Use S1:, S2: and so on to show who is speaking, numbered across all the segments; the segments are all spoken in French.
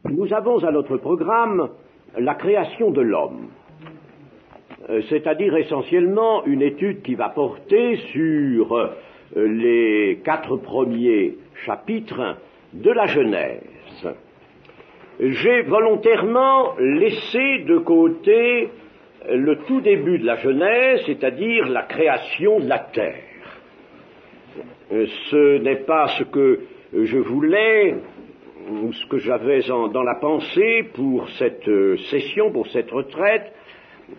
S1: Nous avons à notre programme la création de l'homme, c'est-à-dire essentiellement une étude qui va porter sur les 4 premiers chapitres de la Genèse. J'ai volontairement laissé de côté le tout début de la Genèse, c'est-à-dire la création de la terre. Ce n'est pas ce que je voulais, ou ce que j'avais dans la pensée pour cette session, pour cette retraite,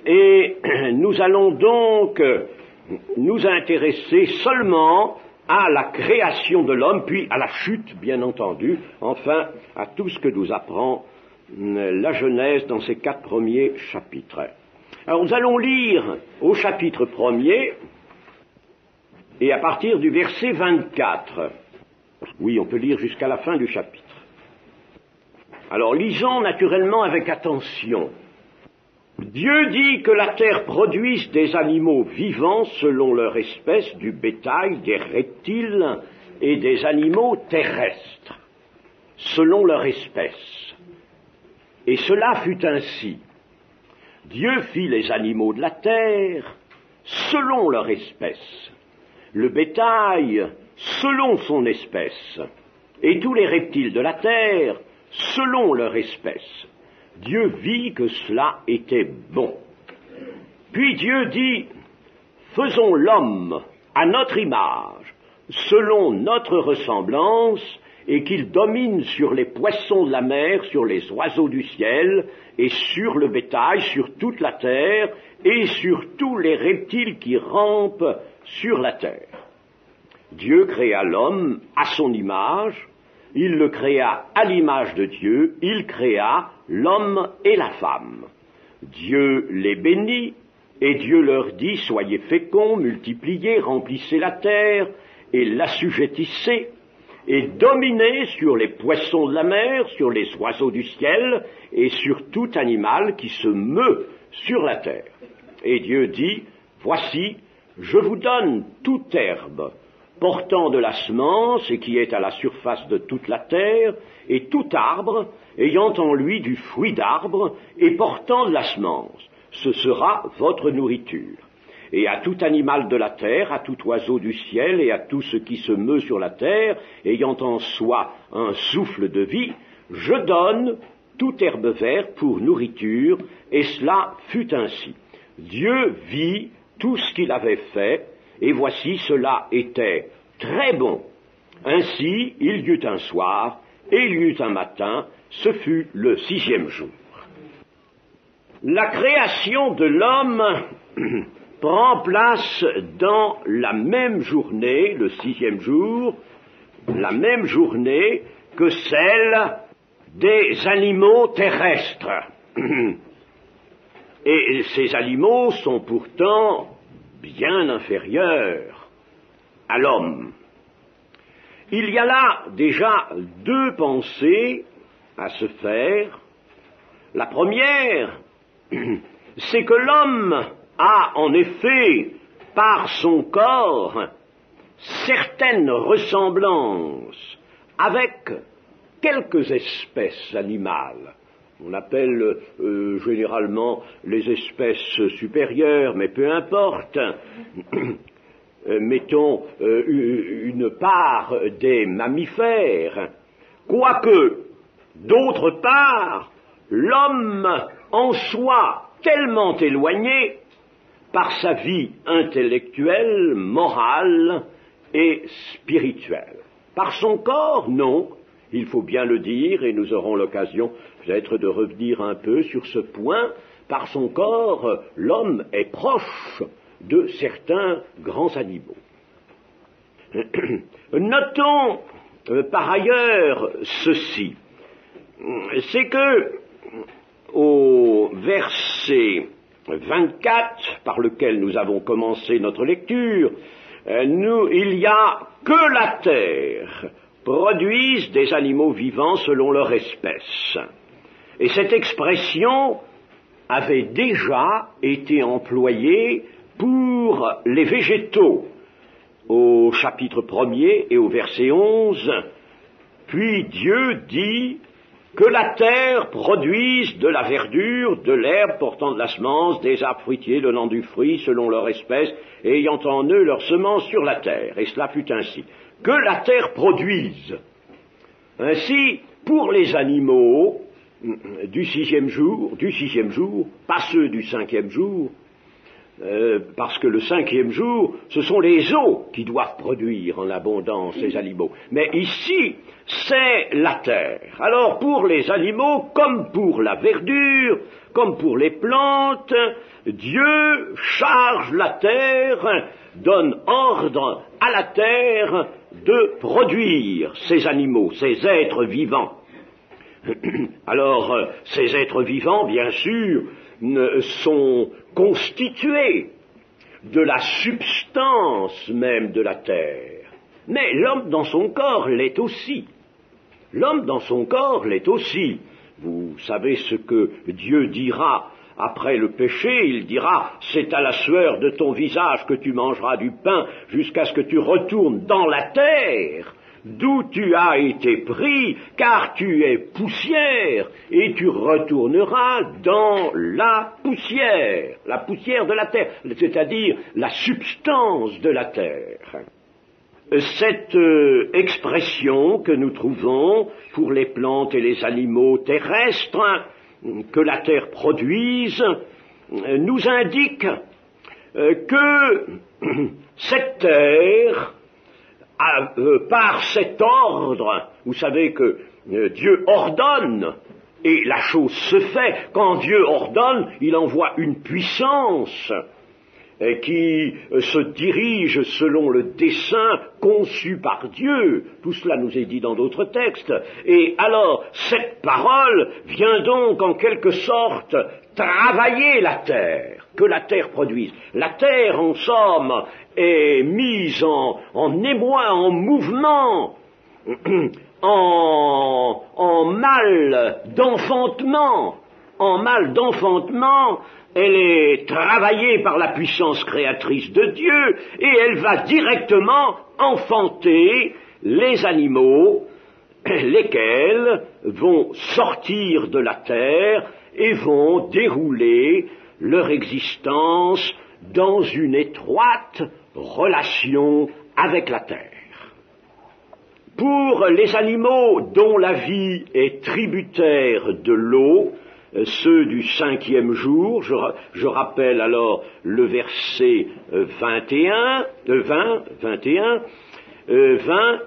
S1: et nous allons donc nous intéresser seulement à la création de l'homme, puis à la chute, bien entendu, enfin à tout ce que nous apprend la Genèse dans ces 4 premiers chapitres. Alors nous allons lire au chapitre 1er, et à partir du verset 24. Oui, on peut lire jusqu'à la fin du chapitre. Alors lisons naturellement avec attention. Dieu dit que la terre produise des animaux vivants selon leur espèce, du bétail, des reptiles et des animaux terrestres, selon leur espèce. Et cela fut ainsi. Dieu fit les animaux de la terre selon leur espèce, le bétail selon son espèce, et tous les reptiles de la terre selon leur espèce. Dieu vit que cela était bon. Puis Dieu dit, faisons l'homme à notre image, selon notre ressemblance, et qu'il domine sur les poissons de la mer, sur les oiseaux du ciel, et sur le bétail, sur toute la terre, et sur tous les reptiles qui rampent sur la terre. Dieu créa l'homme à son image, il le créa à l'image de Dieu, il créa l'homme et la femme. Dieu les bénit, et Dieu leur dit, soyez féconds, multipliez, remplissez la terre, et l'assujettissez, et dominez sur les poissons de la mer, sur les oiseaux du ciel, et sur tout animal qui se meut sur la terre. Et Dieu dit, voici, je vous donne toute herbe, portant de la semence et qui est à la surface de toute la terre, et tout arbre ayant en lui du fruit d'arbre et portant de la semence. Ce sera votre nourriture. Et à tout animal de la terre, à tout oiseau du ciel et à tout ce qui se meut sur la terre, ayant en soi un souffle de vie, je donne toute herbe verte pour nourriture, et cela fut ainsi. Dieu vit tout ce qu'il avait fait, et voici cela était très bon. Ainsi il y eut un soir, et il y eut un matin, ce fut le 6e jour. La création de l'homme prend place dans la même journée, le 6e jour, la même journée que celle des animaux terrestres. Et ces animaux sont pourtant bien inférieurs à l'homme. Il y a là déjà 2 pensées à se faire. La première, c'est que l'homme a en effet, par son corps, certaines ressemblances avec quelques espèces animales. On appelle généralement les espèces supérieures, mais peu importe. Mettons une part des mammifères. Quoique, d'autre part, l'homme en soit tellement éloigné par sa vie intellectuelle, morale et spirituelle. Par son corps, non, il faut bien le dire, et nous aurons l'occasion peut-être de revenir un peu sur ce point. Par son corps, l'homme est proche de certains grands animaux. Notons par ailleurs ceci, c'est que au verset 24, par lequel nous avons commencé notre lecture, il y a que la terre produise des animaux vivants selon leur espèce. Et cette expression avait déjà été employée pour les végétaux au chapitre 1er et au verset 11. Puis Dieu dit que la terre produise de la verdure, de l'herbe portant de la semence, des arbres fruitiers donnant du fruit selon leur espèce, et ayant en eux leur semence sur la terre. Et cela fut ainsi. Que la terre produise. Ainsi, pour les animaux du sixième jour, pas ceux du cinquième jour, parce que le cinquième jour, ce sont les eaux qui doivent produire en abondance les animaux. Mais ici, c'est la terre. Alors pour les animaux, comme pour la verdure, comme pour les plantes, Dieu charge la terre, donne ordre à la terre de produire ces animaux, ces êtres vivants. Alors, ces êtres vivants, bien sûr, sont constitués de la substance même de la terre. Mais l'homme dans son corps l'est aussi. L'homme dans son corps l'est aussi. Vous savez ce que Dieu dira après le péché, il dira, c'est à la sueur de ton visage que tu mangeras du pain jusqu'à ce que tu retournes dans la terre, d'où tu as été pris, car tu es poussière, et tu retourneras dans la poussière de la terre, c'est-à-dire la substance de la terre. Cette expression que nous trouvons pour les plantes et les animaux terrestres, que la terre produise, nous indique que cette terre, par cet ordre, vous savez que Dieu ordonne, et la chose se fait. Quand Dieu ordonne, il envoie une puissance qui se dirige selon le dessein conçu par Dieu. Tout cela nous est dit dans d'autres textes. Et alors, cette parole vient donc en quelque sorte travailler la terre, que la terre produise. La terre, en somme, est mise en émoi, en mouvement, en mal d'enfantement. Elle est travaillée par la puissance créatrice de Dieu et elle va directement enfanter les animaux, lesquels vont sortir de la terre et vont dérouler leur existence dans une étroite relation avec la terre. Pour les animaux dont la vie est tributaire de l'eau, ceux du cinquième jour, je rappelle alors le verset 20,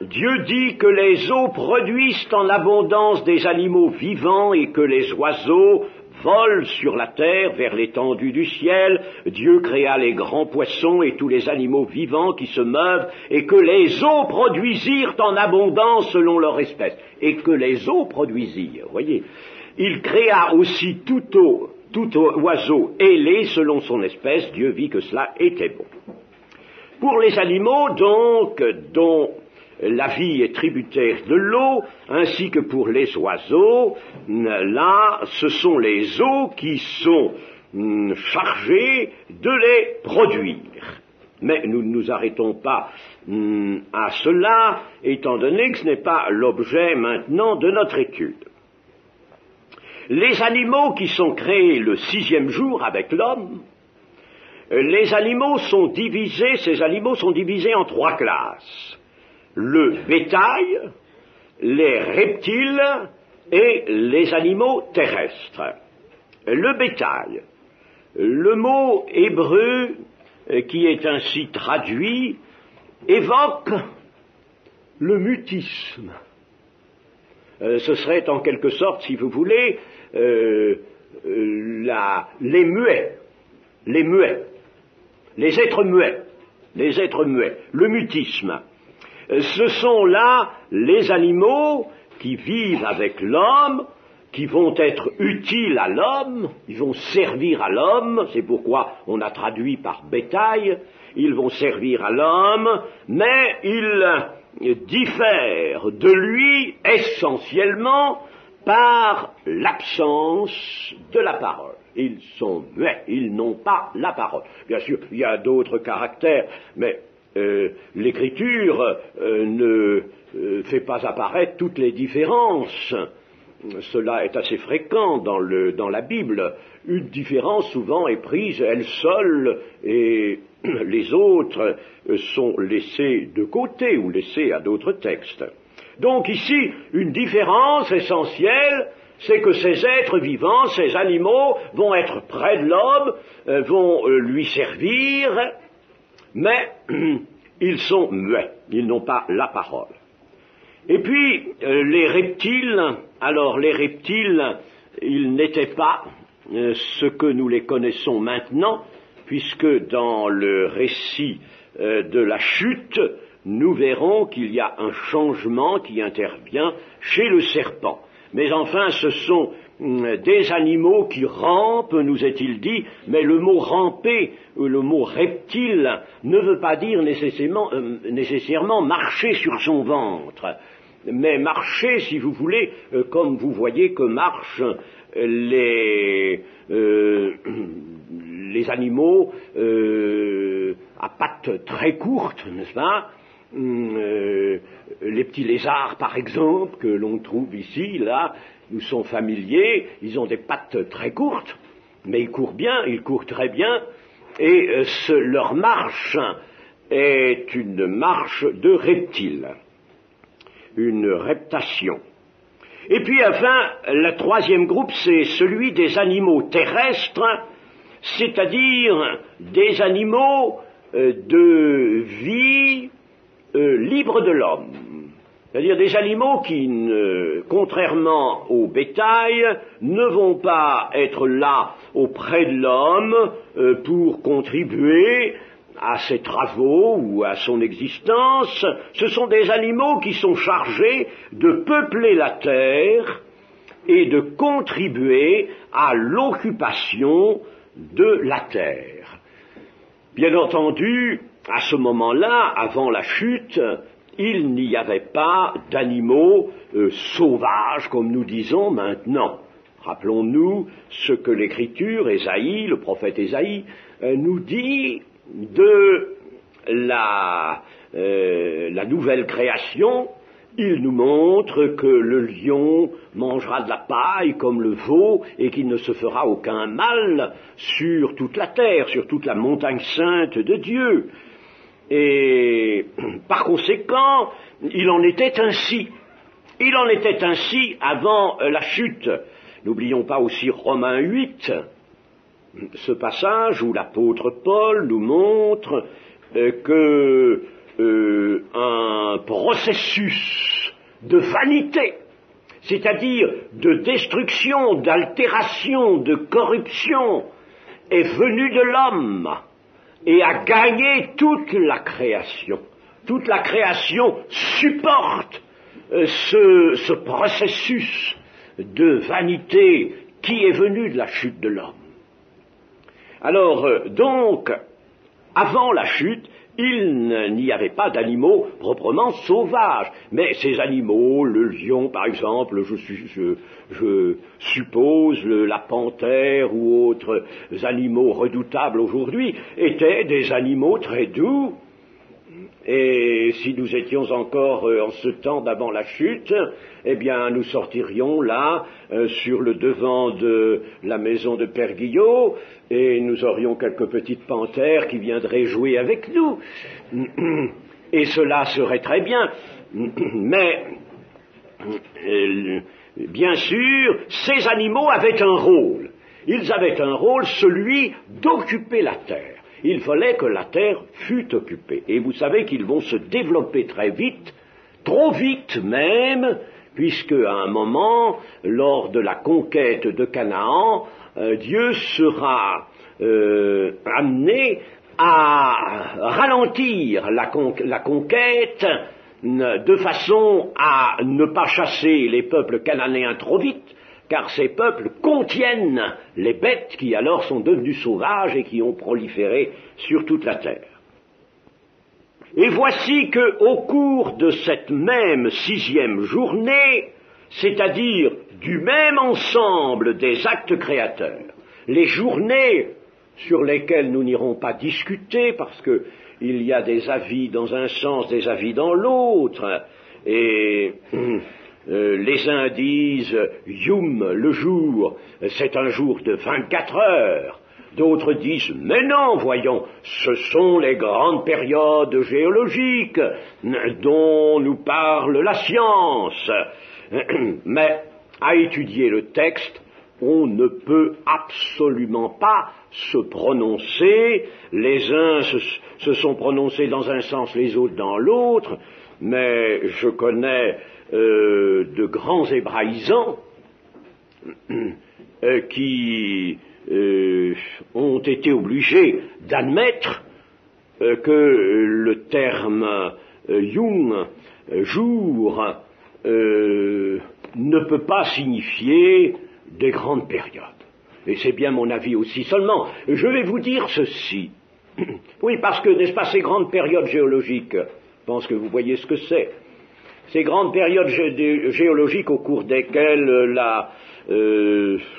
S1: Dieu dit que les eaux produisent en abondance des animaux vivants et que les oiseaux volent sur la terre vers l'étendue du ciel. Dieu créa les grands poissons et tous les animaux vivants qui se meuvent, et que les eaux produisirent en abondance selon leur espèce. Et que les eaux produisirent, voyez. Il créa aussi tout oiseau ailé selon son espèce. Dieu vit que cela était bon. Pour les animaux, donc, dont la vie est tributaire de l'eau, ainsi que pour les oiseaux, là, ce sont les eaux qui sont chargées de les produire. Mais nous ne nous arrêtons pas à cela, étant donné que ce n'est pas l'objet maintenant de notre étude. Les animaux qui sont créés le sixième jour avec l'homme, ces animaux sont divisés en trois classes. Le bétail, les reptiles et les animaux terrestres. Le bétail, le mot hébreu qui est ainsi traduit évoque le mutisme. Ce serait en quelque sorte, si vous voulez, les muets, les êtres muets, le mutisme. Ce sont là les animaux qui vivent avec l'homme, qui vont être utiles à l'homme, ils vont servir à l'homme, c'est pourquoi on a traduit par bétail, ils vont servir à l'homme, mais ils diffèrent de lui essentiellement par l'absence de la parole. Ils sont muets, ils n'ont pas la parole. Bien sûr, il y a d'autres caractères, mais l'Écriture ne fait pas apparaître toutes les différences cela est assez fréquent dans la Bible. Une différence souvent est prise elle seule et les autres sont laissés de côté ou laissés à d'autres textes. Donc ici, une différence essentielle, c'est que ces êtres vivants, ces animaux, vont être près de l'homme, vont lui servir, mais ils sont muets, ils n'ont pas la parole. Et puis, les reptiles, alors les reptiles, ils n'étaient pas ce que nous les connaissons maintenant, puisque dans le récit de la chute, nous verrons qu'il y a un changement qui intervient chez le serpent. Mais enfin, ce sont des animaux qui rampent, nous est-il dit, mais le mot ramper, le mot reptile, ne veut pas dire nécessairement marcher sur son ventre, mais marcher, si vous voulez, comme vous voyez que marchent les animaux à pattes très courtes, n'est-ce pas? Les petits lézards, par exemple, que l'on trouve ici, là, nous sont familiers, ils ont des pattes très courtes, mais ils courent bien, ils courent très bien, et leur marche est une marche de reptile, une reptation. Et puis enfin, le troisième groupe, c'est celui des animaux terrestres, c'est-à-dire des animaux de vie libre de l'homme. C'est-à-dire des animaux qui, contrairement au bétail, ne vont pas être là auprès de l'homme pour contribuer à ses travaux ou à son existence. Ce sont des animaux qui sont chargés de peupler la terre et de contribuer à l'occupation de la terre. Bien entendu, à ce moment-là, avant la chute, il n'y avait pas d'animaux sauvages, comme nous disons maintenant. Rappelons-nous ce que l'Écriture, Ésaïe, le prophète Ésaïe, nous dit de la nouvelle création. Il nous montre que le lion mangera de la paille comme le veau et qu'il ne se fera aucun mal sur toute la terre, sur toute la montagne sainte de Dieu. Et par conséquent, il en était ainsi. Il en était ainsi avant la chute. N'oublions pas aussi Romains 8, ce passage où l'apôtre Paul nous montre que un processus de vanité, c'est-à-dire de destruction, d'altération, de corruption, est venu de l'homme et a gagné toute la création. Toute la création supporte ce processus de vanité qui est venu de la chute de l'homme. Alors, donc, avant la chute, il n'y avait pas d'animaux proprement sauvages, mais ces animaux, le lion par exemple, je suppose la panthère ou autres animaux redoutables aujourd'hui, étaient des animaux très doux. Et si nous étions encore en ce temps d'avant la chute, eh bien nous sortirions là sur le devant de la maison de Père Guillot et nous aurions quelques petites panthères qui viendraient jouer avec nous. Et cela serait très bien. Mais bien sûr, ces animaux avaient un rôle. Ils avaient un rôle, celui d'occuper la terre. Il fallait que la terre fût occupée. Et vous savez qu'ils vont se développer très vite, trop vite même, puisque à un moment, lors de la conquête de Canaan, Dieu sera amené à ralentir la conquête de façon à ne pas chasser les peuples cananéens trop vite, car ces peuples contiennent les bêtes qui alors sont devenues sauvages et qui ont proliféré sur toute la terre. Et voici qu'au cours de cette même 6e journée, c'est-à-dire du même ensemble des actes créateurs, les journées sur lesquelles nous n'irons pas discuter parce qu'il y a des avis dans un sens, des avis dans l'autre, et Les uns disent Yom, le jour, c'est un jour de 24 heures. D'autres disent, mais non, voyons, ce sont les grandes périodes géologiques dont nous parle la science. Mais à étudier le texte, on ne peut absolument pas se prononcer. Les uns se sont prononcés dans un sens, les autres dans l'autre, mais je connais de grands hébraïsants qui ont été obligés d'admettre que le terme Yom, jour, ne peut pas signifier des grandes périodes. Et c'est bien mon avis aussi. Seulement, je vais vous dire ceci. Oui, parce que, n'est-ce pas, ces grandes périodes géologiques, je pense que vous voyez ce que c'est. Ces grandes périodes géologiques au cours desquelles la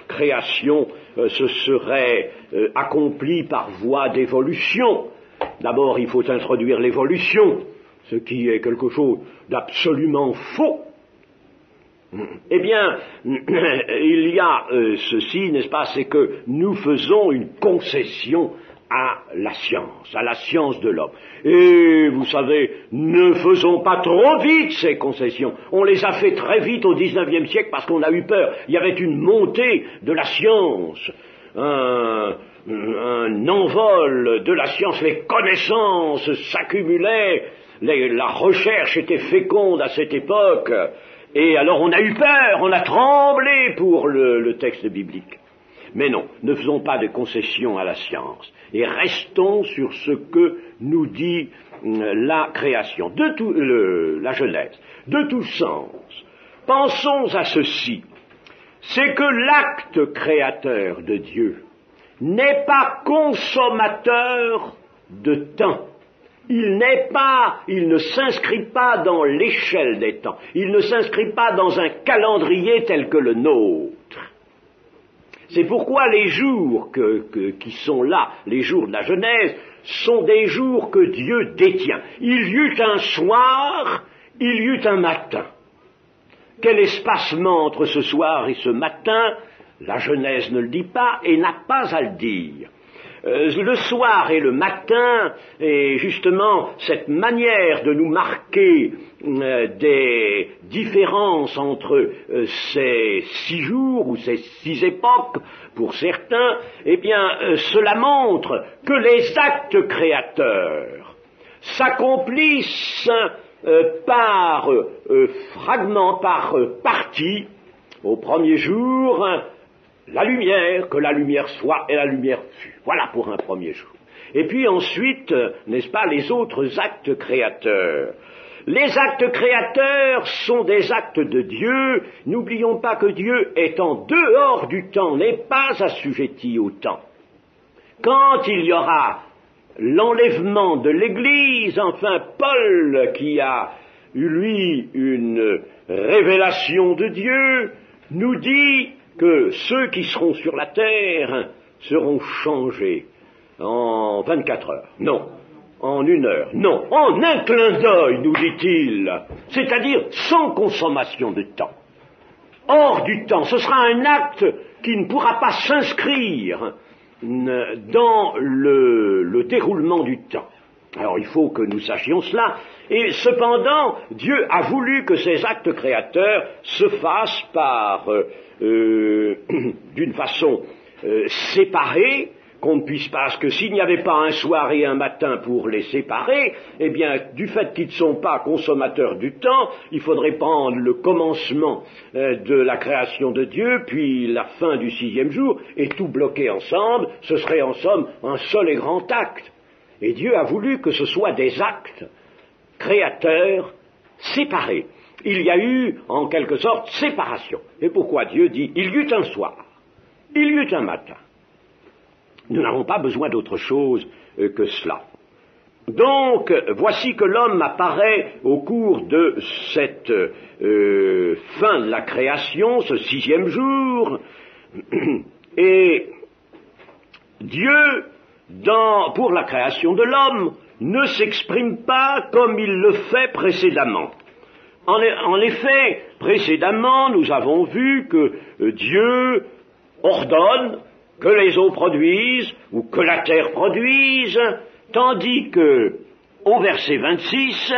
S1: création se serait accomplie par voie d'évolution. D'abord, il faut introduire l'évolution, ce qui est quelque chose d'absolument faux. Eh bien, il y a ceci, n'est-ce pas, c'est que nous faisons une concession à la science de l'homme. Et vous savez, ne faisons pas trop vite ces concessions. On les a fait très vite au XIXe siècle parce qu'on a eu peur. Il y avait une montée de la science, un envol de la science, les connaissances s'accumulaient, la recherche était féconde à cette époque, et alors on a eu peur, on a tremblé pour le texte biblique. Mais non, ne faisons pas de concessions à la science, et restons sur ce que nous dit la création, la Genèse, de tout sens. Pensons à ceci, c'est que l'acte créateur de Dieu n'est pas consommateur de temps. Il ne s'inscrit pas dans l'échelle des temps, il ne s'inscrit pas dans un calendrier tel que le nôtre. C'est pourquoi les jours qui sont là, les jours de la Genèse, sont des jours que Dieu détient. Il y eut un soir, il y eut un matin. Quel espacement entre ce soir et ce matin, la Genèse ne le dit pas et n'a pas à le dire. Le soir et le matin, et justement cette manière de nous marquer des différences entre ces 6 jours ou ces 6 époques, pour certains, eh bien, cela montre que les actes créateurs s'accomplissent par fragments, par parties. Au premier jour, la lumière, que la lumière soit et la lumière fut. Voilà pour un premier jour. Et puis ensuite, n'est-ce pas, les autres actes créateurs. Les actes créateurs sont des actes de Dieu. N'oublions pas que Dieu est en dehors du temps, n'est pas assujetti au temps. Quand il y aura l'enlèvement de l'Église, enfin Paul, qui a eu lui une révélation de Dieu, nous dit que ceux qui seront sur la terre seront changés en 24 heures. Non, en 1 heure. Non, en un clin d'œil, nous dit-il. C'est-à-dire sans consommation de temps. Hors du temps, ce sera un acte qui ne pourra pas s'inscrire dans le déroulement du temps. Alors il faut que nous sachions cela, et cependant, Dieu a voulu que ces actes créateurs se fassent par, d'une façon séparée, qu'on ne puisse pas, parce que s'il n'y avait pas un soir et un matin pour les séparer, eh bien, du fait qu'ils ne sont pas consommateurs du temps, il faudrait prendre le commencement de la création de Dieu, puis la fin du 6e jour, et tout bloquer ensemble, ce serait en somme un seul et grand acte. Et Dieu a voulu que ce soit des actes créateurs séparés. Il y a eu, en quelque sorte, séparation. Et pourquoi Dieu dit, il y eut un soir, il y eut un matin. Nous n'avons pas besoin d'autre chose que cela. Donc, voici que l'homme apparaît au cours de cette fin de la création, ce 6e jour, et Dieu, pour la création de l'homme, ne s'exprime pas comme il le fait précédemment. En effet, précédemment, nous avons vu que Dieu ordonne que les eaux produisent ou que la terre produise, tandis que, au verset 26,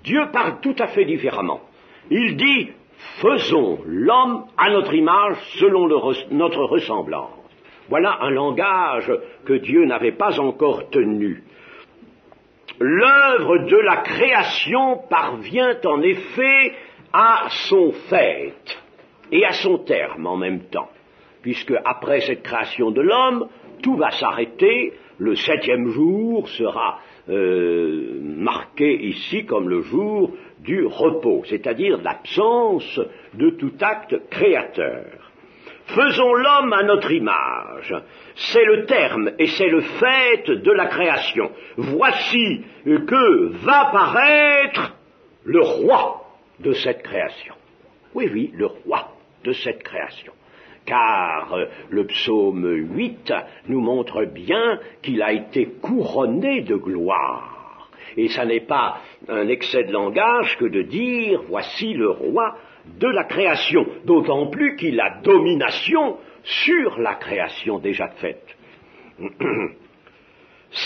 S1: Dieu parle tout à fait différemment. Il dit « Faisons l'homme à notre image selon notre ressemblance ». Voilà un langage que Dieu n'avait pas encore tenu. L'œuvre de la création parvient en effet à son fait et à son terme en même temps, puisque après cette création de l'homme, tout va s'arrêter, le 7e jour sera marqué ici comme le jour du repos, c'est-à-dire l'absence de tout acte créateur. Faisons l'homme à notre image, c'est le terme et c'est le fait de la création. Voici que va paraître le roi de cette création. Oui, oui, le roi de cette création. Car le psaume 8 nous montre bien qu'il a été couronné de gloire. Et ça n'est pas un excès de langage que de dire « voici le roi de la création », d'autant plus qu'il a domination sur la création déjà faite.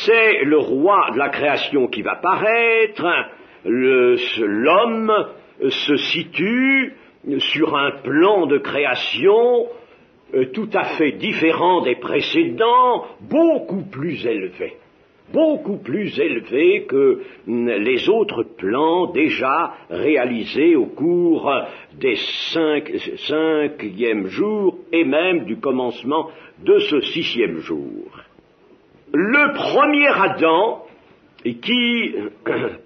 S1: C'est le roi de la création qui va paraître, l'homme se situe sur un plan de création tout à fait différent des précédents, beaucoup plus élevé que les autres plans déjà réalisés au cours des cinquième jours et même du commencement de ce 6e jour. Le premier Adam, qui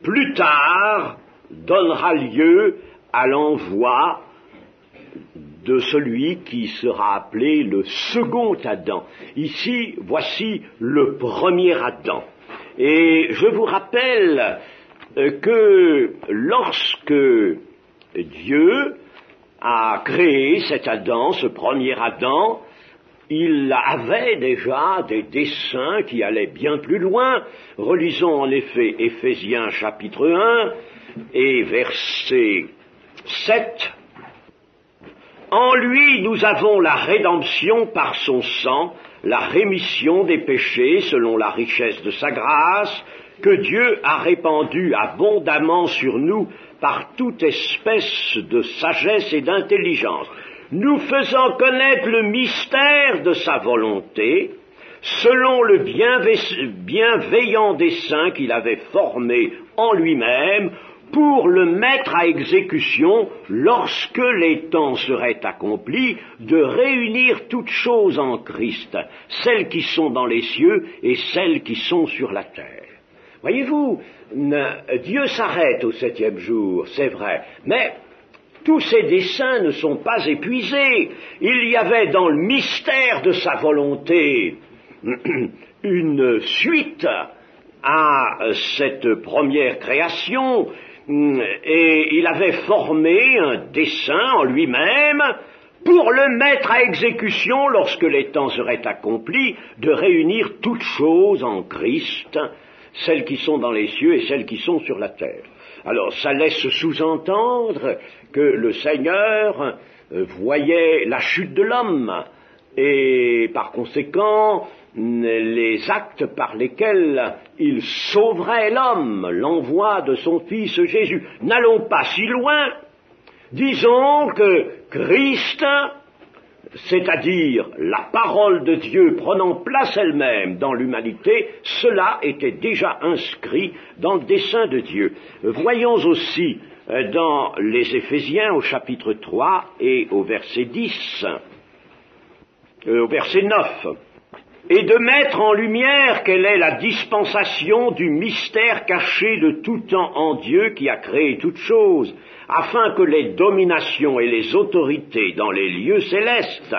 S1: plus tard donnera lieu à l'envoi de celui qui sera appelé le second Adam. Ici, voici le premier Adam. Et je vous rappelle que lorsque Dieu a créé cet Adam, ce premier Adam, il avait déjà des desseins qui allaient bien plus loin. Relisons en effet Éphésiens chapitre 1 et verset 7. En lui, nous avons la rédemption par son sang, la rémission des péchés selon la richesse de sa grâce, que Dieu a répandue abondamment sur nous par toute espèce de sagesse et d'intelligence, nous faisant connaître le mystère de sa volonté, selon le bienveillant dessein qu'il avait formé en lui-même, pour le mettre à exécution lorsque les temps seraient accomplis, de réunir toutes choses en Christ, celles qui sont dans les cieux et celles qui sont sur la terre. Voyez-vous, Dieu s'arrête au 7e jour, c'est vrai, mais tous ces desseins ne sont pas épuisés. Il y avait dans le mystère de sa volonté une suite à cette première création, et il avait formé un dessein en lui-même pour le mettre à exécution lorsque les temps seraient accomplis, de réunir toutes choses en Christ, celles qui sont dans les cieux et celles qui sont sur la terre. Alors ça laisse sous-entendre que le Seigneur voyait la chute de l'homme et par conséquent les actes par lesquels il sauverait l'homme, l'envoi de son Fils Jésus. N'allons pas si loin, disons que Christ, c'est-à-dire la parole de Dieu prenant place elle-même dans l'humanité, cela était déjà inscrit dans le dessein de Dieu. Voyons aussi dans les Éphésiens au chapitre 3 et au verset 10, au verset 9, et de mettre en lumière quelle est la dispensation du mystère caché de tout temps en Dieu qui a créé toutes choses, afin que les dominations et les autorités dans les lieux célestes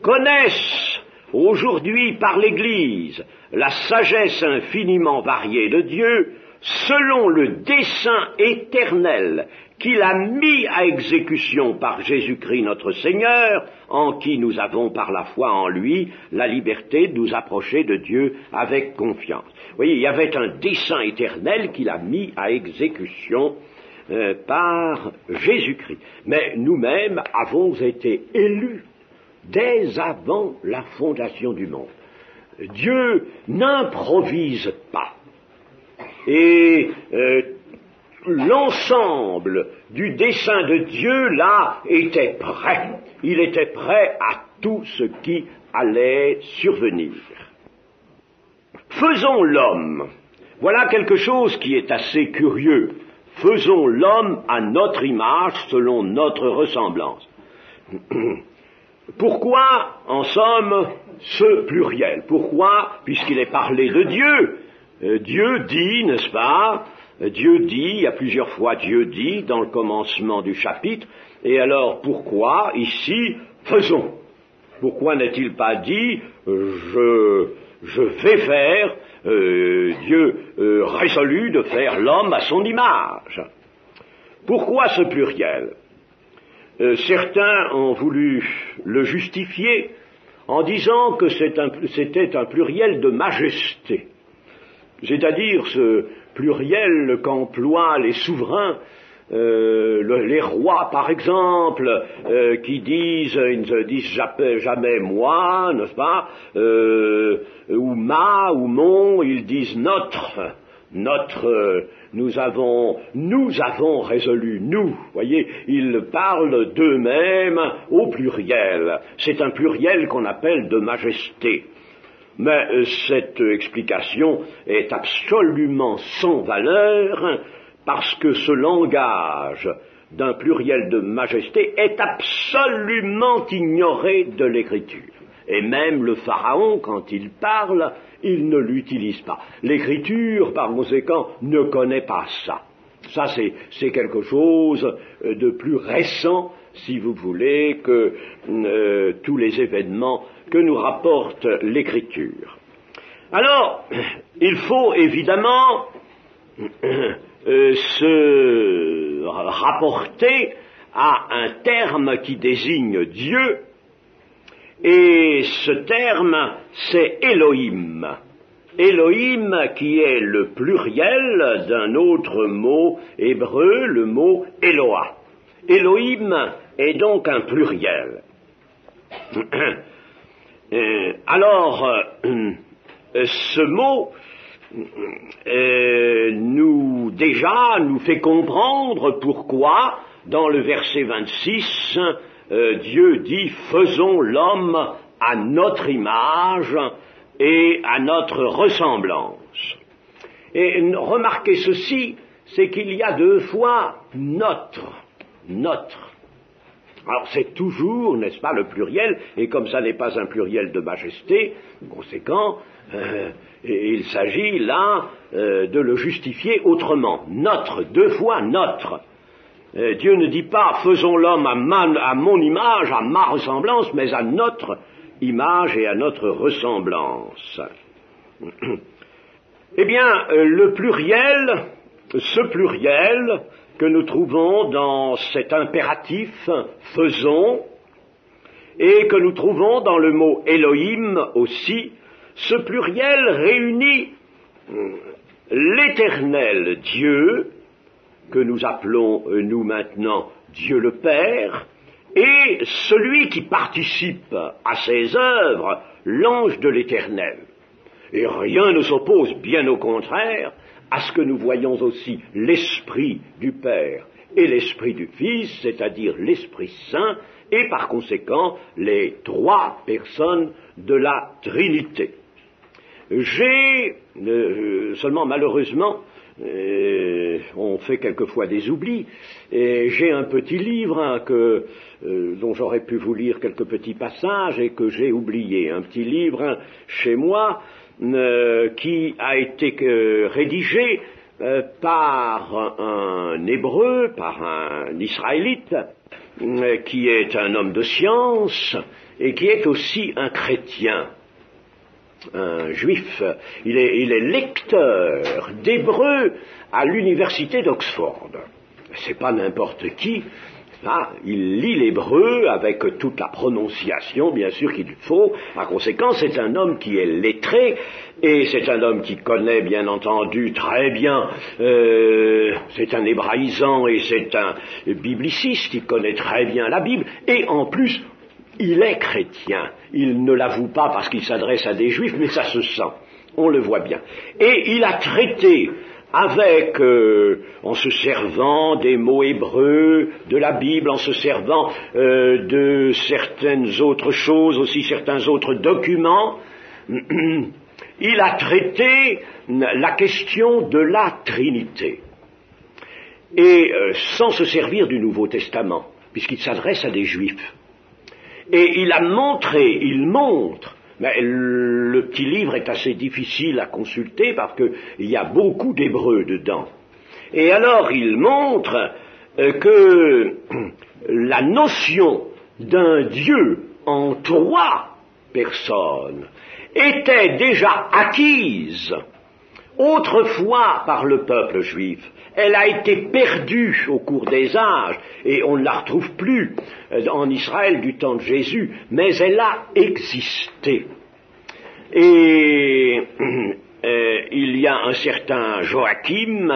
S1: connaissent aujourd'hui par l'Église la sagesse infiniment variée de Dieu, selon le dessein éternel qu'il a mis à exécution par Jésus-Christ notre Seigneur, en qui nous avons par la foi en lui la liberté de nous approcher de Dieu avec confiance. Vous voyez, il y avait un dessein éternel qu'il a mis à exécution par Jésus-Christ. Mais nous-mêmes avons été élus dès avant la fondation du monde. Dieu n'improvise pas. Et l'ensemble du dessein de Dieu, là, était prêt. Il était prêt à tout ce qui allait survenir. Faisons l'homme. Voilà quelque chose qui est assez curieux. Faisons l'homme à notre image, selon notre ressemblance. Pourquoi, en somme, ce pluriel? Pourquoi, puisqu'il est parlé de Dieu, Dieu dit, n'est-ce pas? Dieu dit, il y a plusieurs fois Dieu dit dans le commencement du chapitre, et alors pourquoi ici faisons? Pourquoi n'est-il pas dit je vais faire, Dieu résolu de faire l'homme à son image? Pourquoi ce pluriel? Certains ont voulu le justifier en disant que c'était un pluriel de majesté, c'est-à-dire ce pluriel qu'emploient les souverains, les rois par exemple, qui ils ne disent jamais moi, n'est-ce pas, ou ma, ou mon, ils disent notre, nous avons résolu, nous, voyez, ils parlent d'eux-mêmes au pluriel. C'est un pluriel qu'on appelle de majesté. Mais cette explication est absolument sans valeur, parce que ce langage d'un pluriel de majesté est absolument ignoré de l'Écriture. Et même le Pharaon, quand il parle, il ne l'utilise pas. L'Écriture, par conséquent, ne connaît pas ça. Ça, c'est quelque chose de plus récent, si vous voulez, que tous les événements que nous rapporte l'Écriture. Alors, il faut évidemment se rapporter à un terme qui désigne Dieu, et ce terme, c'est Elohim. Elohim qui est le pluriel d'un autre mot hébreu, le mot Eloah. Elohim est donc un pluriel. Alors, ce mot nous fait comprendre pourquoi, dans le verset 26, Dieu dit « Faisons l'homme à notre image et à notre ressemblance ». Et remarquez ceci, c'est qu'il y a deux fois « notre ». Alors c'est toujours, n'est-ce pas, le pluriel, et comme ça n'est pas un pluriel de majesté, conséquent, il s'agit là de le justifier autrement. Notre, deux fois notre. Dieu ne dit pas faisons l'homme à mon image, à ma ressemblance, mais à notre image et à notre ressemblance. Eh bien, le pluriel, ce pluriel que nous trouvons dans cet impératif faisons, et que nous trouvons dans le mot Elohim aussi, ce pluriel réunit l'éternel Dieu, que nous appelons, nous maintenant, Dieu le Père, et celui qui participe à ses œuvres, l'ange de l'Éternel. Et rien ne s'oppose, bien au contraire, à ce que nous voyons aussi l'Esprit du Père et l'Esprit du Fils, c'est-à-dire l'Esprit Saint, et par conséquent les trois personnes de la Trinité. J'ai, seulement malheureusement, on fait quelquefois des oublis, et j'ai un petit livre dont j'aurais pu vous lire quelques petits passages et que j'ai oublié, un petit livre chez moi qui a été rédigé par un Hébreu, par un Israélite, qui est un homme de science et qui est aussi un chrétien, un juif. Il est lecteur d'hébreu à l'université d'Oxford. C'est pas n'importe qui, il lit l'hébreu avec toute la prononciation, bien sûr, qu'il faut. Par conséquent, c'est un homme qui est lettré, et c'est un homme qui connaît, bien entendu, très bien, c'est un hébraïsant et c'est un bibliciste, il connaît très bien la Bible, et en plus, il est chrétien. Il ne l'avoue pas parce qu'il s'adresse à des juifs, mais ça se sent, on le voit bien. Et il a traité avec, en se servant des mots hébreux de la Bible, en se servant de certaines autres choses, aussi certains autres documents, il a traité la question de la Trinité. Et sans se servir du Nouveau Testament, puisqu'il s'adresse à des Juifs. Et il montre, mais le petit livre est assez difficile à consulter parce qu'il y a beaucoup d'hébreu dedans. Et alors il montre que la notion d'un Dieu en 3 personnes était déjà acquise autrefois par le peuple juif. Elle a été perdue au cours des âges, et on ne la retrouve plus en Israël du temps de Jésus, mais elle a existé. Et il y a un certain Joachim,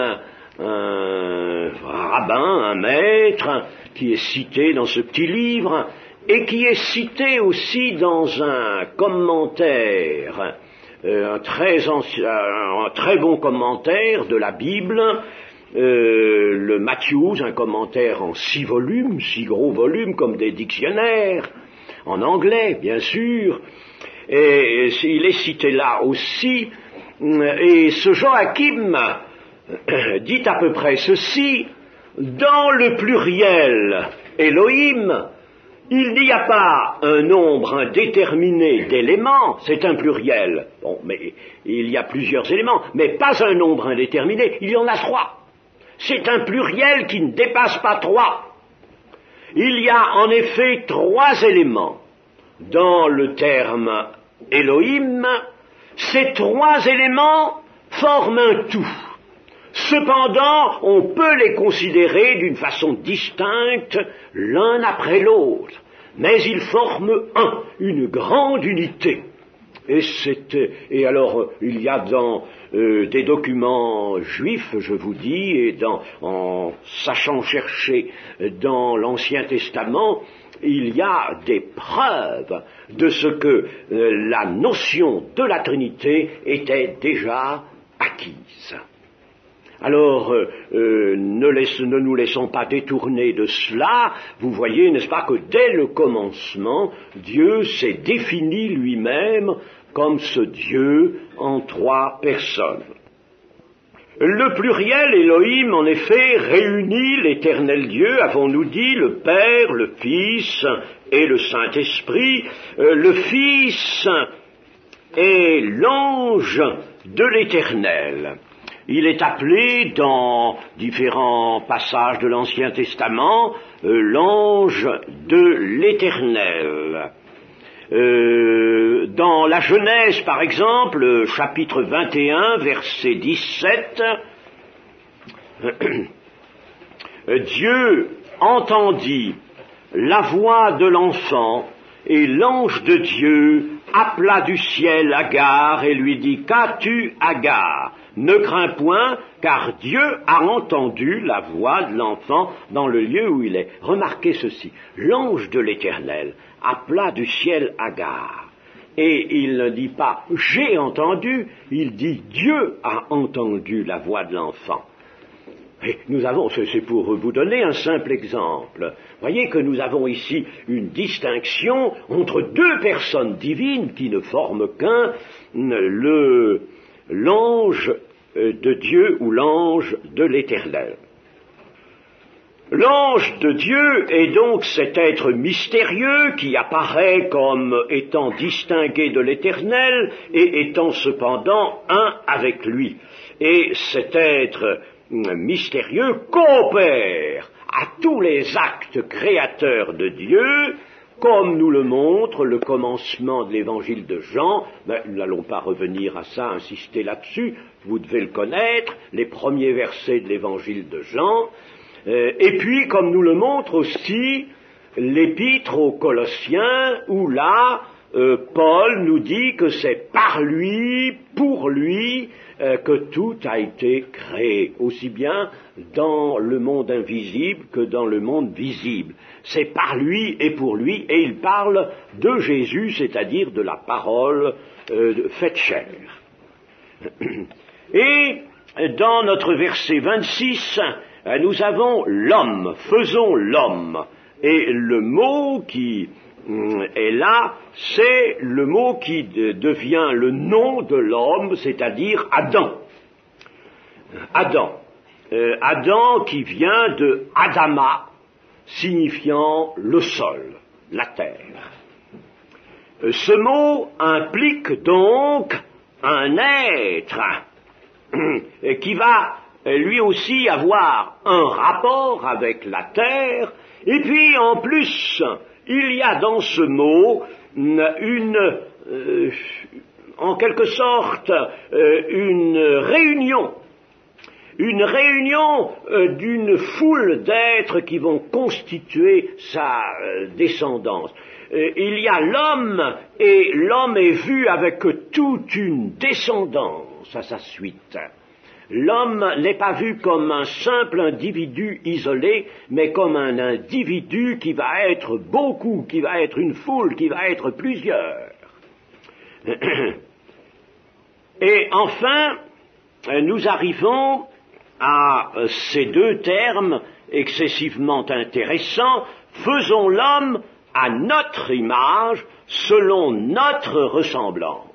S1: un rabbin, un maître, qui est cité dans ce petit livre, et qui est cité aussi dans un commentaire, un très bon commentaire de la Bible, le Matthews, un commentaire en 6 volumes, 6 gros volumes comme des dictionnaires, en anglais bien sûr, et il est cité là aussi, et ce Joachim dit à peu près ceci: dans le pluriel Elohim, il n'y a pas un nombre indéterminé d'éléments, c'est un pluriel, bon, mais il y a plusieurs éléments, mais pas un nombre indéterminé, il y en a 3. C'est un pluriel qui ne dépasse pas 3. Il y a en effet 3 éléments dans le terme Elohim. Ces 3 éléments forment un tout. Cependant, on peut les considérer d'une façon distincte l'un après l'autre, mais ils forment une grande unité. Et alors, il y a dans des documents juifs, je vous dis, et en sachant chercher dans l'Ancien Testament, il y a des preuves de ce que la notion de la Trinité était déjà acquise. Alors, ne nous laissons pas détourner de cela. Vous voyez, n'est-ce pas, que dès le commencement, Dieu s'est défini lui-même comme ce Dieu en 3 personnes. Le pluriel Elohim, en effet, réunit l'éternel Dieu, avons-nous dit, le Père, le Fils et le Saint-Esprit. Le Fils est l'ange de l'Éternel. Il est appelé dans différents passages de l'Ancien Testament l'ange de l'Éternel. Dans la Genèse, par exemple, chapitre 21, verset 17, Dieu entendit la voix de l'enfant, et l'ange de Dieu appela du ciel Agar et lui dit: qu'as-tu, Agar? Ne crains point, car Dieu a entendu la voix de l'enfant dans le lieu où il est. Remarquez ceci, l'ange de l'Éternel appela du ciel Agar. Et il ne dit pas « j'ai entendu », il dit « Dieu a entendu la voix de l'enfant ». Et nous avons, c'est pour vous donner un simple exemple, voyez que nous avons ici une distinction entre 2 personnes divines qui ne forment qu'un, l'ange de Dieu ou l'ange de l'Éternel. L'ange de Dieu est donc cet être mystérieux qui apparaît comme étant distingué de l'Éternel et étant cependant un avec lui. Et cet être mystérieux coopère à tous les actes créateurs de Dieu, comme nous le montre le commencement de l'évangile de Jean. Mais nous n'allons pas revenir à ça, insister là-dessus, vous devez le connaître, les premiers versets de l'évangile de Jean. Et puis, comme nous le montre aussi l'épître aux Colossiens, où là, Paul nous dit que c'est par lui, pour lui, que tout a été créé, aussi bien dans le monde invisible que dans le monde visible. C'est par lui et pour lui, et il parle de Jésus, c'est-à-dire de la parole faite chair. Et dans notre verset 26, nous avons l'homme, faisons l'homme. Et le mot qui est là, c'est le mot qui devient le nom de l'homme, c'est-à-dire Adam. Adam. Adam qui vient de Adama, signifiant le sol, la terre. Ce mot implique donc un être qui va lui aussi avoir un rapport avec la terre, et puis en plus, il y a dans ce mot en quelque sorte, une réunion d'une foule d'êtres qui vont constituer sa descendance. Il y a l'homme, et l'homme est vu avec toute une descendance à sa suite. L'homme n'est pas vu comme un simple individu isolé, mais comme un individu qui va être beaucoup, qui va être une foule, qui va être plusieurs. Et enfin, nous arrivons à ces deux termes excessivement intéressants, faisons l'homme à notre image, selon notre ressemblance.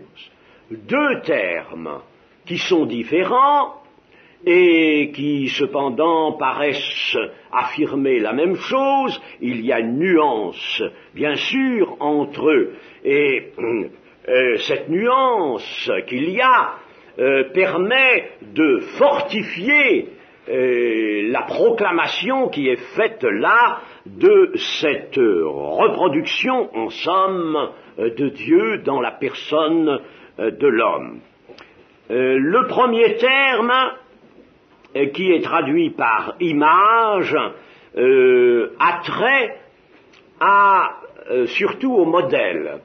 S1: Deux termes qui sont différents et qui cependant paraissent affirmer la même chose. Il y a une nuance, bien sûr, entre eux. Et cette nuance qu'il y a permet de fortifier la proclamation qui est faite là de cette reproduction, en somme, de Dieu dans la personne de l'homme. Le premier terme, qui est traduit par image, a trait surtout au modèle.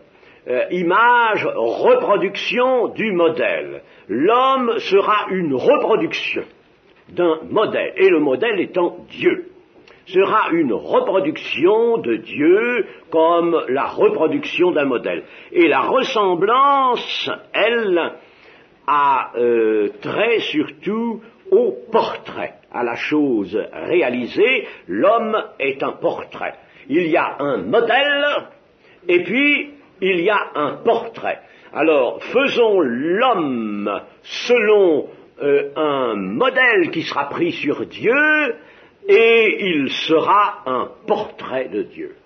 S1: Image, reproduction du modèle. L'homme sera une reproduction d'un modèle, et le modèle étant Dieu. Sera une reproduction de Dieu comme la reproduction d'un modèle. Et la ressemblance, elle, a trait surtout au portrait, à la chose réalisée. L'homme est un portrait. Il y a un modèle, et puis il y a un portrait. Alors, faisons l'homme selon un modèle qui sera pris sur Dieu, et il sera un portrait de Dieu.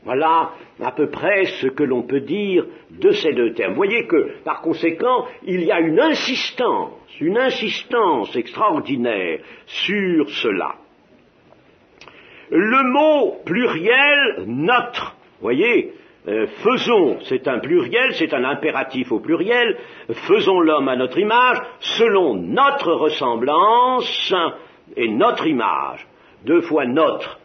S1: Voilà à peu près ce que l'on peut dire de ces deux termes. Vous voyez que, par conséquent, il y a une insistance extraordinaire sur cela. Le mot pluriel, notre, vous voyez, faisons, c'est un pluriel, c'est un impératif au pluriel, faisons l'homme à notre image, selon notre ressemblance et notre image, deux fois notre.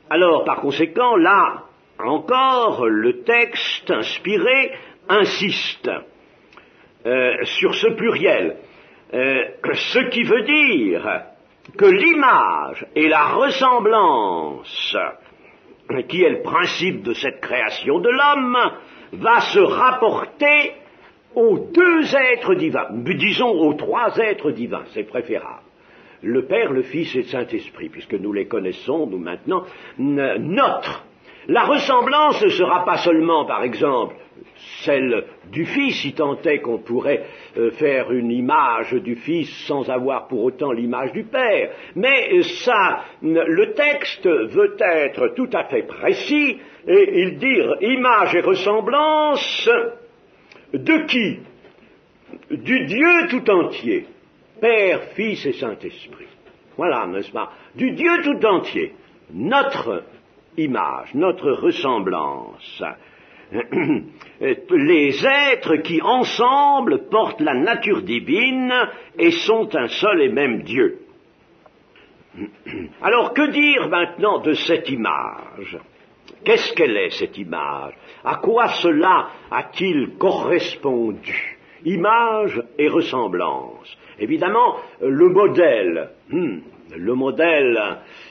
S1: Alors, par conséquent, là, encore, le texte inspiré insiste sur ce pluriel, ce qui veut dire que l'image et la ressemblance, qui est le principe de cette création de l'homme, va se rapporter aux deux êtres divins, disons aux trois êtres divins, c'est préférable. Le Père, le Fils et le Saint-Esprit, puisque nous les connaissons, nous maintenant, notre. La ressemblance ne sera pas seulement, par exemple, celle du Fils, si tant est qu'on pourrait faire une image du Fils sans avoir pour autant l'image du Père. Mais ça, le texte veut être tout à fait précis, et il dit image et ressemblance de qui? Du Dieu tout entier, Père, Fils et Saint-Esprit. Voilà, n'est-ce pas? Du Dieu tout entier, notre image, notre ressemblance. Les êtres qui ensemble portent la nature divine et sont un seul et même Dieu. Alors, que dire maintenant de cette image? Qu'est-ce qu'elle est, cette image? À quoi cela a-t-il correspondu? Image et ressemblance. Évidemment, le modèle,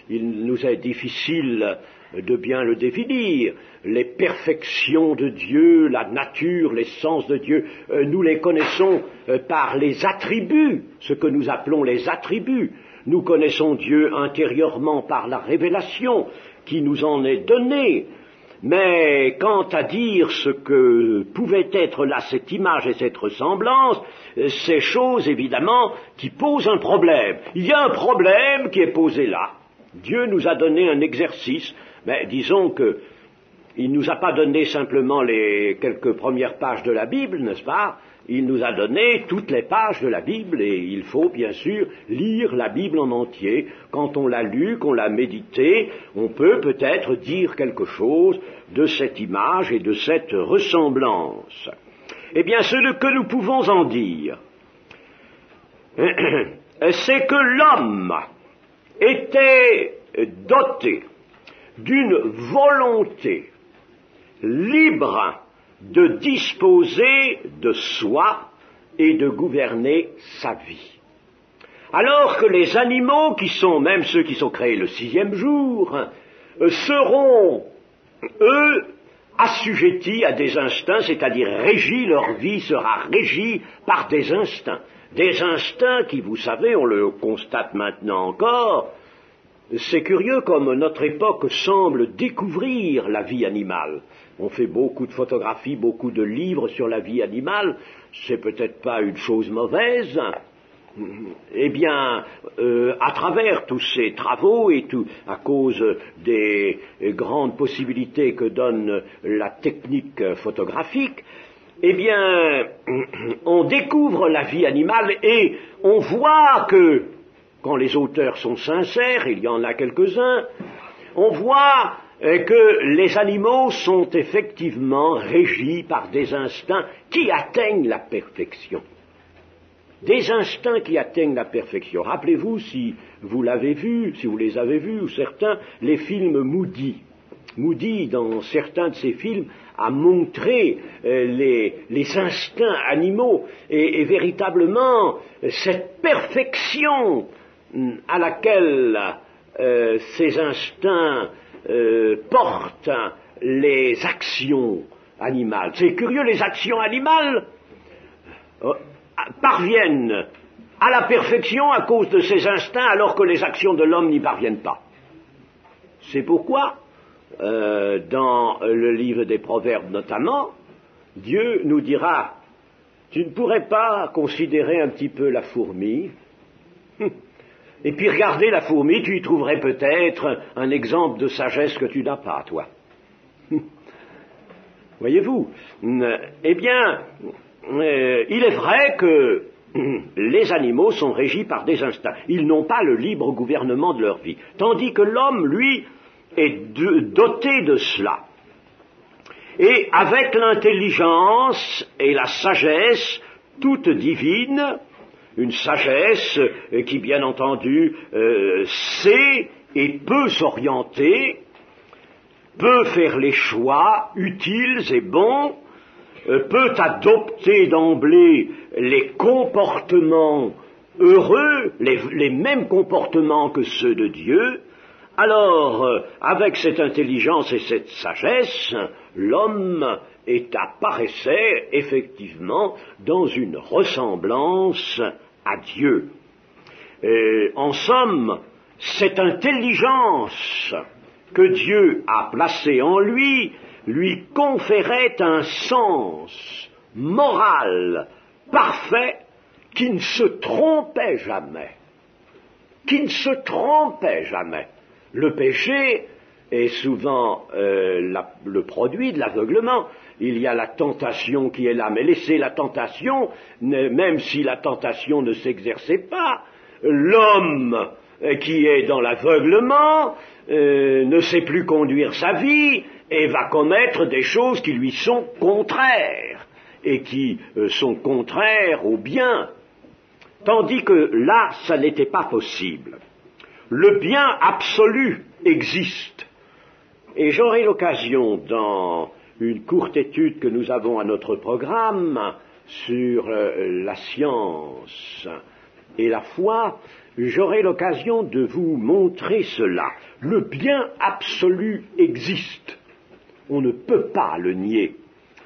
S1: il nous est difficile de bien le définir. Les perfections de Dieu, la nature, l'essence de Dieu, nous les connaissons par les attributs, ce que nous appelons les attributs. Nous connaissons Dieu intérieurement par la révélation qui nous en est donnée. Mais quant à dire ce que pouvait être là cette image et cette ressemblance, c'est chose évidemment qui posent un problème. Il y a un problème qui est posé là. Dieu nous a donné un exercice, mais disons que il ne nous a pas donné simplement les quelques premières pages de la Bible, n'est-ce pas? Il nous a donné toutes les pages de la Bible et il faut bien sûr lire la Bible en entier. Quand on l'a lu, qu'on l'a médité, on peut peut-être dire quelque chose de cette image et de cette ressemblance. Eh bien, ce que nous pouvons en dire, c'est que l'homme était doté d'une volonté libre de disposer de soi et de gouverner sa vie. Alors que les animaux, qui sont même ceux qui sont créés le 6e jour, seront, eux, assujettis à des instincts, c'est-à-dire régis, leur vie sera régie par des instincts. Des instincts qui, vous savez, on le constate maintenant encore, c'est curieux comme notre époque semble découvrir la vie animale. On fait beaucoup de photographies, beaucoup de livres sur la vie animale, c'est peut-être pas une chose mauvaise. Eh bien, à travers tous ces travaux et tout, à cause des grandes possibilités que donne la technique photographique, eh bien, on découvre la vie animale et on voit que, quand les auteurs sont sincères, il y en a quelques-uns, on voit que les animaux sont effectivement régis par des instincts qui atteignent la perfection. Des instincts qui atteignent la perfection. Rappelez-vous, si vous l'avez vu, si vous les avez vus, ou certains, les films Moody. Moody, dans certains de ses films, a montré les instincts animaux et véritablement cette perfection à laquelle ces instincts portent les actions animales. C'est curieux, les actions animales parviennent à la perfection à cause de ces instincts, alors que les actions de l'homme n'y parviennent pas. C'est pourquoi, dans le livre des Proverbes notamment, Dieu nous dira, tu ne pourrais pas considérer un petit peu la fourmi, et puis regarder la fourmi, tu y trouverais peut-être un exemple de sagesse que tu n'as pas, toi. Voyez-vous, eh bien, il est vrai que les animaux sont régis par des instincts. Ils n'ont pas le libre gouvernement de leur vie. Tandis que l'homme, lui, est doté de cela. Et avec l'intelligence et la sagesse toute divine, une sagesse qui, bien entendu, sait et peut s'orienter, peut faire les choix utiles et bons, peut adopter d'emblée les comportements heureux, les mêmes comportements que ceux de Dieu. Alors, avec cette intelligence et cette sagesse, l'homme apparaissait effectivement dans une ressemblance à Dieu. En somme, cette intelligence que Dieu a placée en lui conférait un sens moral parfait qui ne se trompait jamais. Qui ne se trompait jamais. Le péché est souvent le produit de l'aveuglement. Il y a la tentation qui est là, mais laissez la tentation, même si la tentation ne s'exerçait pas, l'homme qui est dans l'aveuglement ne sait plus conduire sa vie et va commettre des choses qui lui sont contraires et qui sont contraires au bien. Tandis que là, ça n'était pas possible. le bien absolu existe. Et j'aurai l'occasion, dans une courte étude que nous avons à notre programme sur la science et la foi, j'aurai l'occasion de vous montrer cela. Le bien absolu existe. On ne peut pas le nier.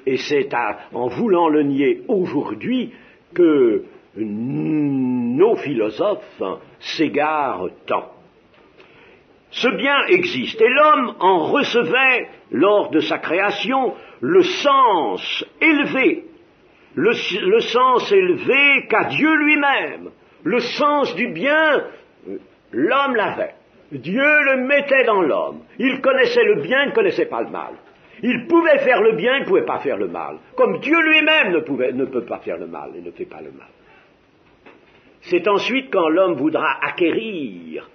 S1: Et c'est en voulant le nier aujourd'hui que nos philosophes s'égarent tant. Ce bien existe, et l'homme en recevait, lors de sa création, le sens élevé, le sens élevé qu'a Dieu lui-même. Le sens du bien, l'homme l'avait. Dieu le mettait dans l'homme. Il connaissait le bien, il ne connaissait pas le mal. Il pouvait faire le bien, il ne pouvait pas faire le mal. Comme Dieu lui-même ne peut pas faire le mal et ne fait pas le mal. C'est ensuite quand l'homme voudra acquérir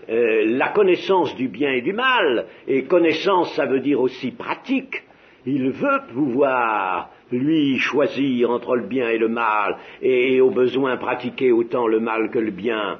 S1: la connaissance du bien et du mal, et connaissance ça veut dire aussi pratique, il veut pouvoir, lui, choisir entre le bien et le mal, et au besoin pratiquer autant le mal que le bien.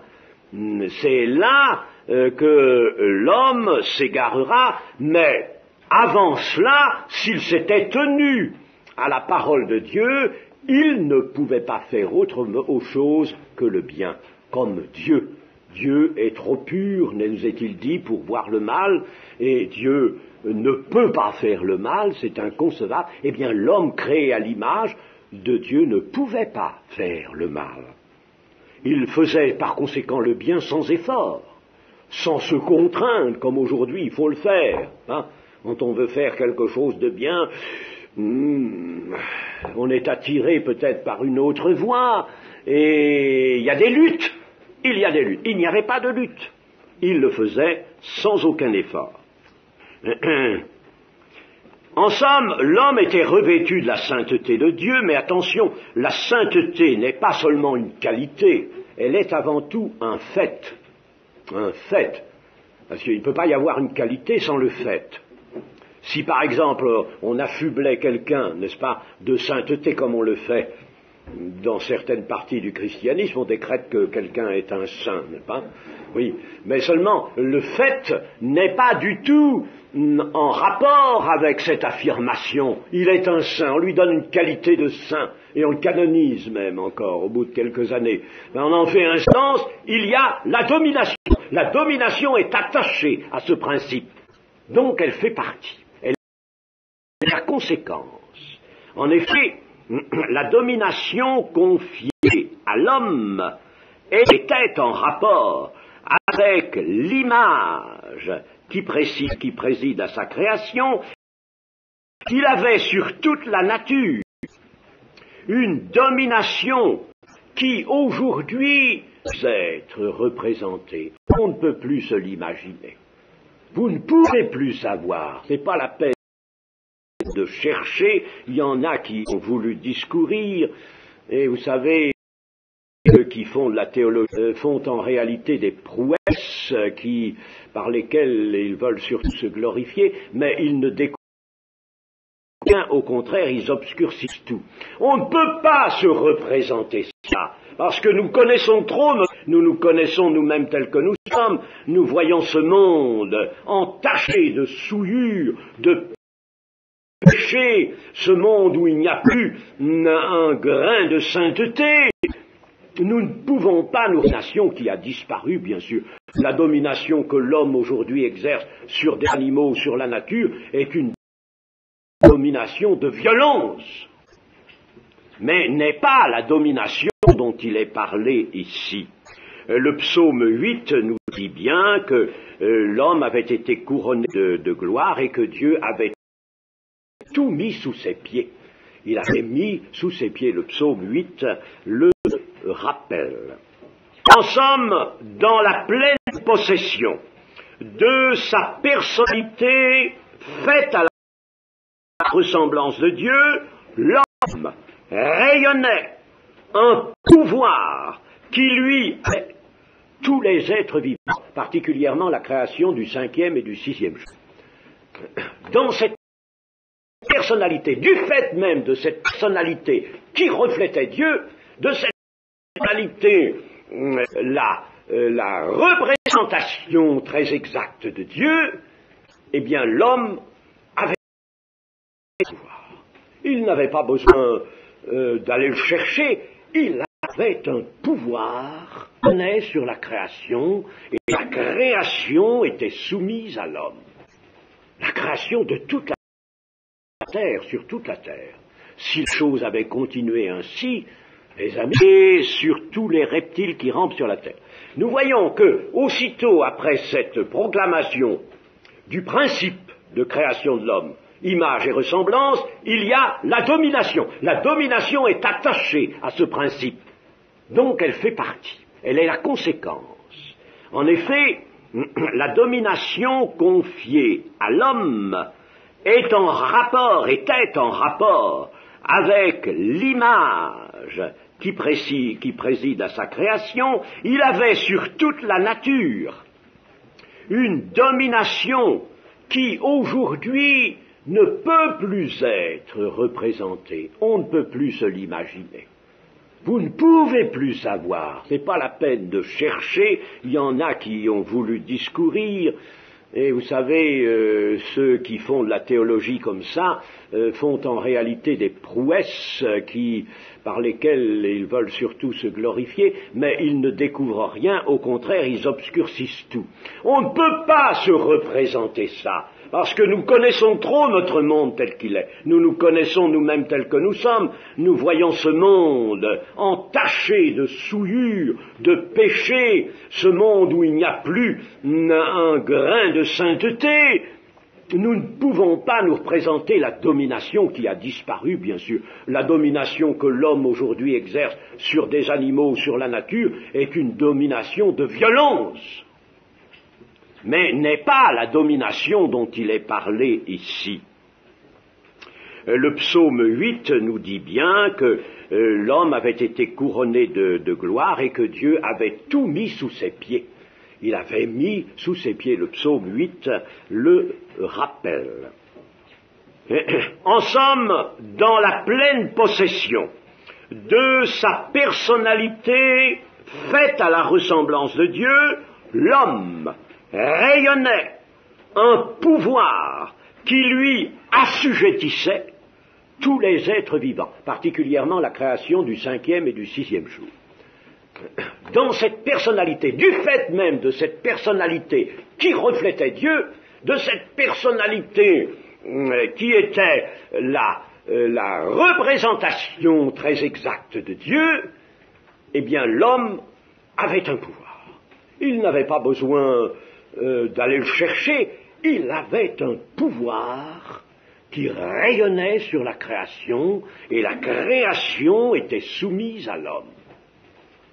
S1: C'est là que l'homme s'égarera, mais avant cela, s'il s'était tenu à la parole de Dieu, il ne pouvait pas faire autre chose que le bien, comme Dieu. Dieu est trop pur, nous est-il dit, pour voir le mal, et Dieu ne peut pas faire le mal, c'est inconcevable. Eh bien, l'homme créé à l'image de Dieu ne pouvait pas faire le mal. Il faisait par conséquent le bien sans effort, sans se contraindre, comme aujourd'hui il faut le faire. Quand on veut faire quelque chose de bien, on est attiré peut-être par une autre voie, et il y a des luttes. Il n'y avait pas de lutte. Il le faisait sans aucun effort. En somme, l'homme était revêtu de la sainteté de Dieu, mais attention, la sainteté n'est pas seulement une qualité, elle est avant tout un fait. Un fait. Parce qu'il ne peut pas y avoir une qualité sans le fait. Si par exemple on affublait quelqu'un, n'est-ce pas, de sainteté comme on le fait dans certaines parties du christianisme, on décrète que quelqu'un est un saint, n'est-ce pas? Oui, mais seulement le fait n'est pas du tout en rapport avec cette affirmation. Il est un saint, on lui donne une qualité de saint, et on le canonise même encore au bout de quelques années. Mais on en fait instance, il y a la domination. La domination est attachée à ce principe, donc elle fait partie. Elle est la conséquence. En effet, la domination confiée à l'homme était en rapport avec l'image qui préside à sa création. Il avait sur toute la nature une domination qui aujourd'hui peut être représentée. On ne peut plus se l'imaginer. Vous ne pouvez plus savoir. C'est pas la peine de chercher, il y en a qui ont voulu discourir, et vous savez, ceux qui font de la théologie font en réalité des prouesses par lesquelles ils veulent surtout se glorifier, mais ils ne découvrent rien, au contraire, ils obscurcissent tout. On ne peut pas se représenter ça, parce que nous connaissons trop, nous nous connaissons nous-mêmes tels que nous sommes, nous voyons ce monde entaché de souillures, de péché, ce monde où il n'y a plus un grain de sainteté. Nous ne pouvons pas, nous, une nation qui a disparu, bien sûr. La domination que l'homme aujourd'hui exerce sur des animaux, sur la nature, est une domination de violence, mais n'est pas la domination dont il est parlé ici. Le psaume 8 nous dit bien que l'homme avait été couronné de gloire et que Dieu avait tout mis sous ses pieds. Il avait mis sous ses pieds, le psaume 8 le rappelle. En somme, dans la pleine possession de sa personnalité faite à la ressemblance de Dieu, l'homme rayonnait un pouvoir qui lui avait tous les êtres vivants, particulièrement la création du 5e et du 6e jour. Dans cette personnalité, du fait même de cette personnalité qui reflétait Dieu, de cette personnalité, la représentation représentation très exacte de Dieu, eh bien l'homme avait un pouvoir. Il n'avait pas besoin d'aller le chercher, il avait un pouvoir sur la création, et la création était soumise à l'homme. La création de toute la terre, sur toute la terre. Si les choses avaient continué ainsi, les amis, et sur tous les reptiles qui rampent sur la terre. Nous voyons que, aussitôt après cette proclamation du principe de création de l'homme, image et ressemblance, il y a la domination. La domination est attachée à ce principe. Donc elle fait partie. Elle est la conséquence. En effet, la domination confiée à l'homme était en rapport avec l'image qui préside à sa création. Il avait sur toute la nature une domination qui aujourd'hui ne peut plus être représentée. On ne peut plus se l'imaginer. Vous ne pouvez plus savoir. C'est pas la peine de chercher. Il y en a qui ont voulu discourir. Et vous savez, ceux qui font de la théologie comme ça font en réalité des prouesses par lesquelles ils veulent surtout se glorifier, mais ils ne découvrent rien, au contraire, ils obscurcissent tout. On ne peut pas se représenter ça, parce que nous connaissons trop notre monde tel qu'il est. Nous nous connaissons nous-mêmes tels que nous sommes. Nous voyons ce monde entaché de souillure, de péché, ce monde où il n'y a plus un grain de sainteté. Nous ne pouvons pas nous représenter la domination qui a disparu, bien sûr. La domination que l'homme aujourd'hui exerce sur des animaux, sur la nature, est une domination de violence. Mais n'est pas la domination dont il est parlé ici. Le psaume 8 nous dit bien que l'homme avait été couronné de gloire et que Dieu avait tout mis sous ses pieds. Il avait mis sous ses pieds, le psaume 8 le rappelle. En somme, dans la pleine possession de sa personnalité faite à la ressemblance de Dieu, l'homme rayonnait un pouvoir qui lui assujettissait tous les êtres vivants, particulièrement la création du 5e et du 6e jour. Dans cette personnalité, du fait même de cette personnalité qui reflétait Dieu, de cette personnalité qui était la représentation très exacte de Dieu, eh bien l'homme avait un pouvoir. Il n'avait pas besoin d'aller le chercher, il avait un pouvoir qui rayonnait sur la création, et la création était soumise à l'homme.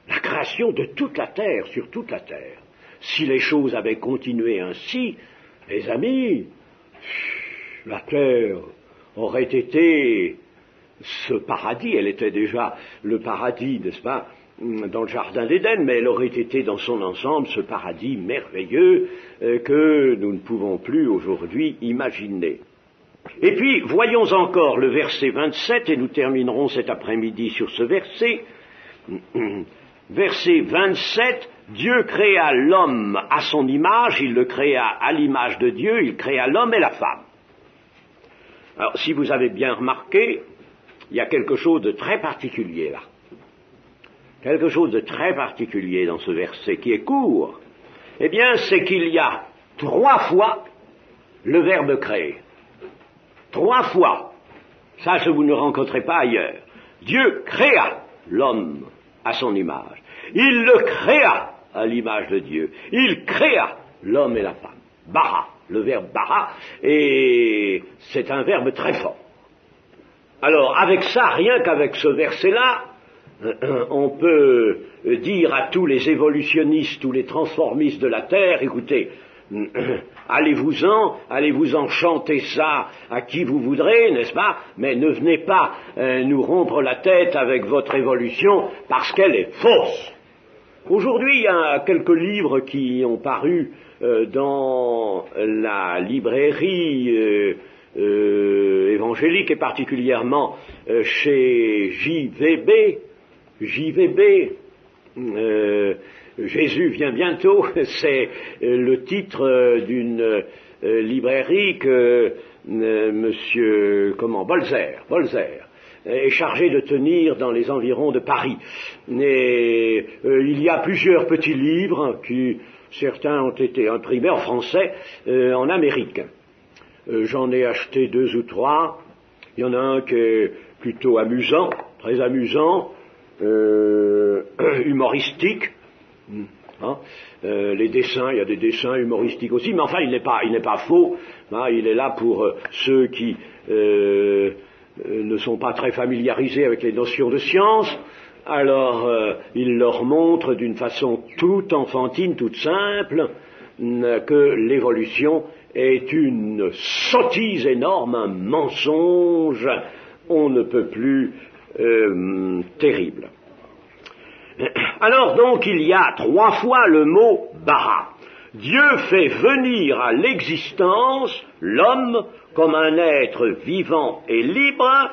S1: La création de toute la terre, sur toute la terre. Si les choses avaient continué ainsi, les amis, la terre aurait été ce paradis. Elle était déjà le paradis, n'est-ce pas, dans le jardin d'Éden, mais elle aurait été dans son ensemble ce paradis merveilleux que nous ne pouvons plus aujourd'hui imaginer. Et puis, voyons encore le verset 27, et nous terminerons cet après-midi sur ce verset. Verset 27, Dieu créa l'homme à son image, il le créa à l'image de Dieu, il créa l'homme et la femme. Alors, si vous avez bien remarqué, il y a quelque chose de très particulier là. Quelque chose de très particulier dans ce verset qui est court. Eh bien, c'est qu'il y a 3 fois le verbe créer. 3 fois. Ça, vous ne rencontrez pas ailleurs. Dieu créa l'homme à son image. Il le créa à l'image de Dieu. Il créa l'homme et la femme. Bara, le verbe bara, et c'est un verbe très fort. Alors, avec ça, rien qu'avec ce verset-là, on peut dire à tous les évolutionnistes, tous les transformistes de la Terre, écoutez, allez-vous-en chanter ça à qui vous voudrez, n'est-ce pas, mais ne venez pas nous rompre la tête avec votre évolution, parce qu'elle est fausse. Aujourd'hui, il y a quelques livres qui ont paru dans la librairie évangélique, et particulièrement chez JVB, Jésus vient bientôt, c'est le titre d'une librairie que monsieur Bolzer est chargé de tenir dans les environs de Paris. Et il y a plusieurs petits livres qui, certains ont été imprimés en français en Amérique. J'en ai acheté 2 ou 3. Il y en a un qui est plutôt amusant, très amusant, humoristique. Les dessins, il y a des dessins humoristiques aussi, mais enfin il n'est pas faux. Il est là pour ceux qui ne sont pas très familiarisés avec les notions de science. Alors il leur montre d'une façon toute enfantine, toute simple, que l'évolution est une sottise énorme, un mensonge, on ne peut plus terrible. Alors donc il y a 3 fois le mot bara. Dieu fait venir à l'existence l'homme comme un être vivant et libre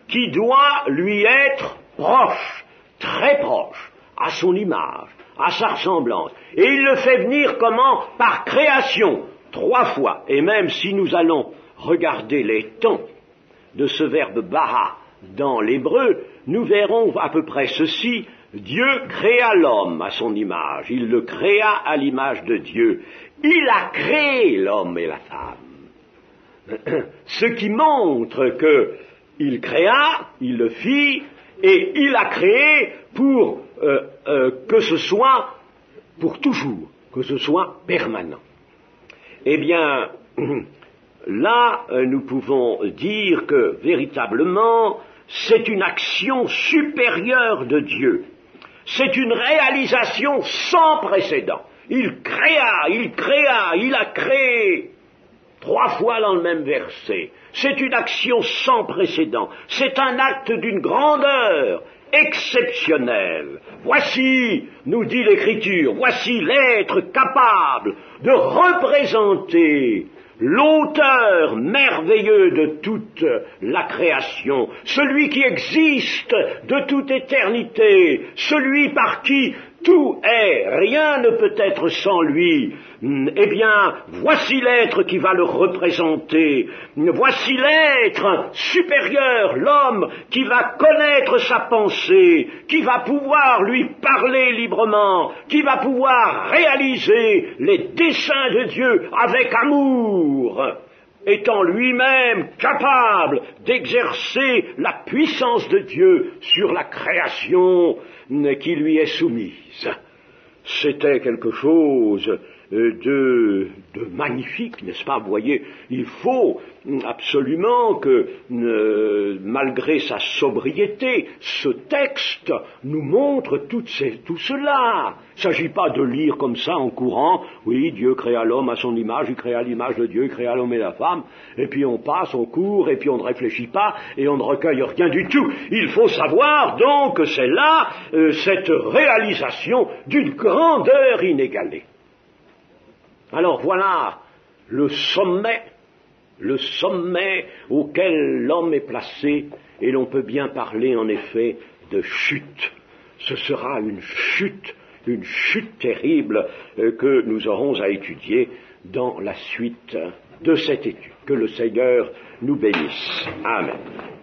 S1: qui doit lui être proche, très proche, à son image, à sa ressemblance. Et il le fait venir comment? Par création, 3 fois. Et même si nous allons regarder les temps de ce verbe bara dans l'hébreu, nous verrons à peu près ceci. Dieu créa l'homme à son image, il le créa à l'image de Dieu. Il a créé l'homme et la femme. Ce qui montre qu'il créa, il le fit, et il a créé pour que ce soit pour toujours, que ce soit permanent. Eh bien, là, nous pouvons dire que véritablement, c'est une action supérieure de Dieu. C'est une réalisation sans précédent. Il a créé 3 fois dans le même verset. C'est une action sans précédent. C'est un acte d'une grandeur exceptionnelle. Voici, nous dit l'Écriture, voici l'être capable de représenter l'auteur merveilleux de toute la création, celui qui existe de toute éternité, celui par qui tout est, rien ne peut être sans lui. Eh bien, voici l'être qui va le représenter. Voici l'être supérieur, l'homme qui va connaître sa pensée, qui va pouvoir lui parler librement, qui va pouvoir réaliser les desseins de Dieu avec amour, étant lui-même capable d'exercer la puissance de Dieu sur la création qui lui est soumise. C'était quelque chose de magnifique, n'est-ce pas? Vous voyez, il faut absolument que, malgré sa sobriété, ce texte nous montre tout cela. Il ne s'agit pas de lire comme ça en courant, oui, Dieu créa l'homme à son image, il créa l'image de Dieu, il créa l'homme et la femme, et puis on passe, on court, et puis on ne réfléchit pas, et on ne recueille rien du tout. Il faut savoir donc que c'est là cette réalisation d'une grandeur inégalée. Alors voilà le sommet auquel l'homme est placé, et l'on peut bien parler en effet de chute. Ce sera une chute terrible que nous aurons à étudier dans la suite de cette étude. Que le Seigneur nous bénisse. Amen.